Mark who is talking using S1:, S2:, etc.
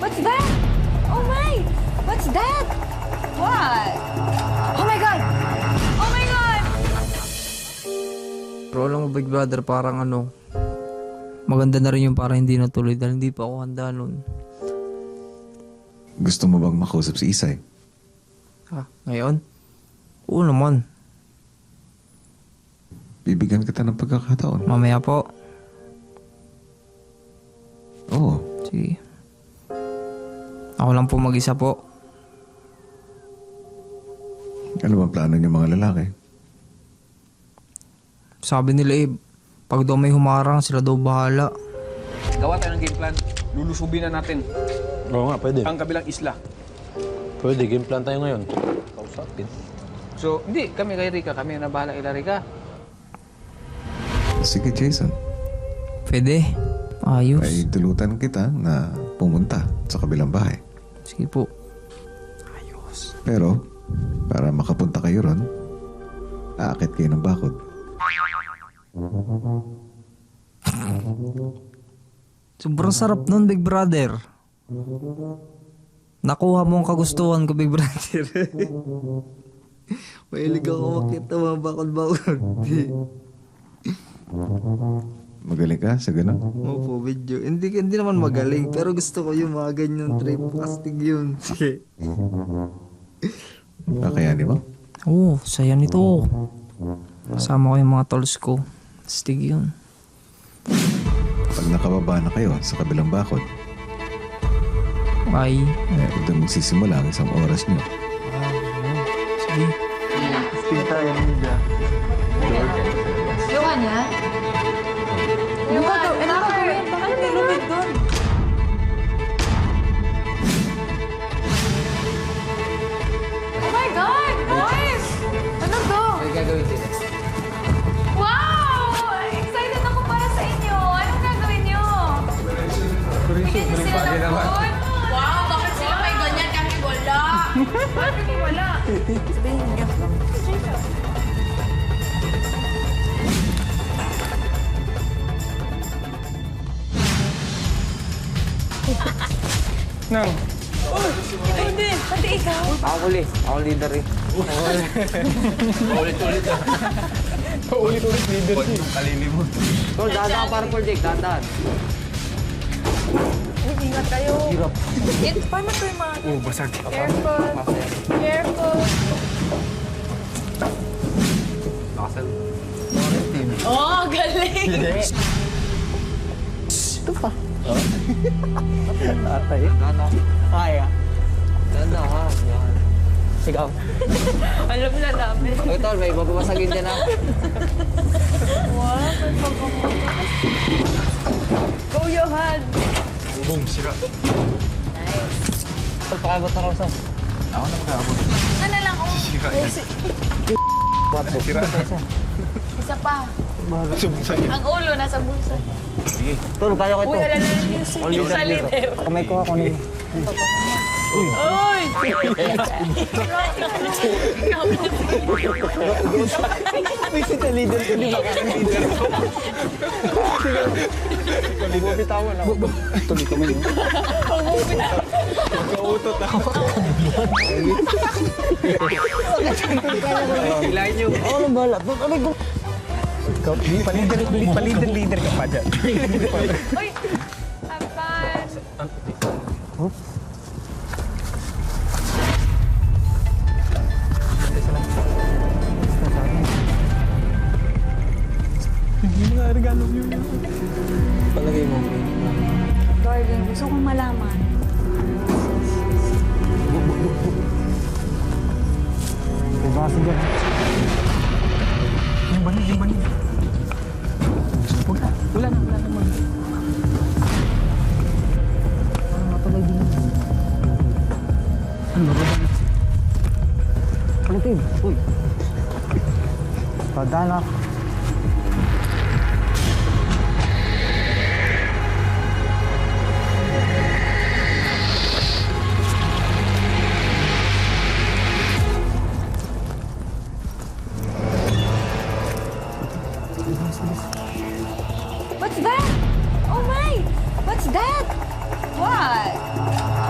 S1: What's that? Oh my! What's that? What? Oh my God! Oh my God!
S2: Pero alam mo, Big Brother, parang ano, maganda na rin yung parang hindi natuloy dahil hindi pa ako handa nun.
S3: Gusto mo bang makausap si Isay?
S2: Ha? Ngayon? Oo naman.
S3: Bibigyan kita ng pagkakataon.
S2: Mamaya po.
S3: Oo.
S2: Sige. Ako lang po mag-isa po.
S3: Ano ba plano niyo mga lalaki?
S2: Sabi nila pag daw may humarang, sila daw bahala.
S4: Gawa tayo ng game plan. Lulusubin na natin
S5: Oo nga, pwede.
S4: ang kabilang isla.
S5: Pwede, game plan tayo ngayon. Kausapin.
S4: So, hindi. Kami kay Rika. Kami na bahala kay Rika.
S3: Sige, Jason.
S2: Pwede. Ayos.
S3: Ay tulutan kita na pumunta sa kabilang bahay.
S2: Sige po.
S3: Pero, para makapunta kayo ron, aakit kayo ng bakod.
S2: Sobrang sarap nun, Big Brother. Nakuha mo ang kagustuhan ko, Big Brother. Mahilig ako makita mga bakod-bakod.
S3: Magaling ka sa ganun?
S2: Opo, video. Hindi naman magaling, pero gusto ko yung mga ganyan trip. Astig yun. Sige.
S3: Kakayanin mo?
S2: Oo, saya nito. Kasama ko yung mga tolls ko. Astig yun.
S3: Pag nakababa na kayo sa kabilang bakod,
S2: Ay.
S3: doon magsisimula ang isang oras nyo.
S2: Sige.
S1: Yung niya? Yung gagawin? Ano gagawin? Bakit may lumid doon? Oh my God! Boys! Ano to?
S4: May gagawin din.
S1: Wow! Excited ako para sa inyo. Anong gagawin nyo? Bigyan niyo sila ng food?
S6: Wow, bakit sila may ganyan? Kami wala.
S1: Bakit kayo wala? Sabihin niyo.
S4: Nang,
S1: Ikaw din. Pati ikaw.
S4: ako uli. Ako leader eh. Ulit-ulit ah. Ulit-ulit leader eh. Kalilimot. Tol, dahan para project. Dahan.
S1: Ingat kayo. Hirap. Paano ito yung mga...
S4: Basag.
S1: Careful. Careful.
S4: Nakasal.
S6: Oh, galing!
S4: Atay. Kaya. Dahan ha. Sigaw.
S1: Alam na namin.
S4: Oy, tol, may babasagin dyan ha.
S1: Wow, may pagkamuto. Go, Johan!
S4: Boom, sira.
S1: Nice.
S4: Tol, pakabot na raw sa. Ako na makakabot.
S1: Ano lang, oh.
S4: Sira.
S1: Isa pa. Ang ulo nasa bulsa.
S4: Sige. Tol, kaya ko ito.
S1: Uy, alala na yung sa leader.
S4: Kamay ko ako nito.
S1: Uy!
S4: Visit na leader ko. Di ba ka leader ko? Hindi mo bitawan ako. Tuloy kami yun. Kautot ako. Ilahin nyo. Ako nang bahala. Palider ka pa dyan.
S1: Uy! Have fun!
S4: Palagay mo.
S1: Darling, gusto kong malaman.
S4: Diba kasi dyan? Yung banin. Wala na man. Parang mapalay din. Ano ba? Palitin. Uy. Tadala.
S1: What's that? Oh my! What's that? What?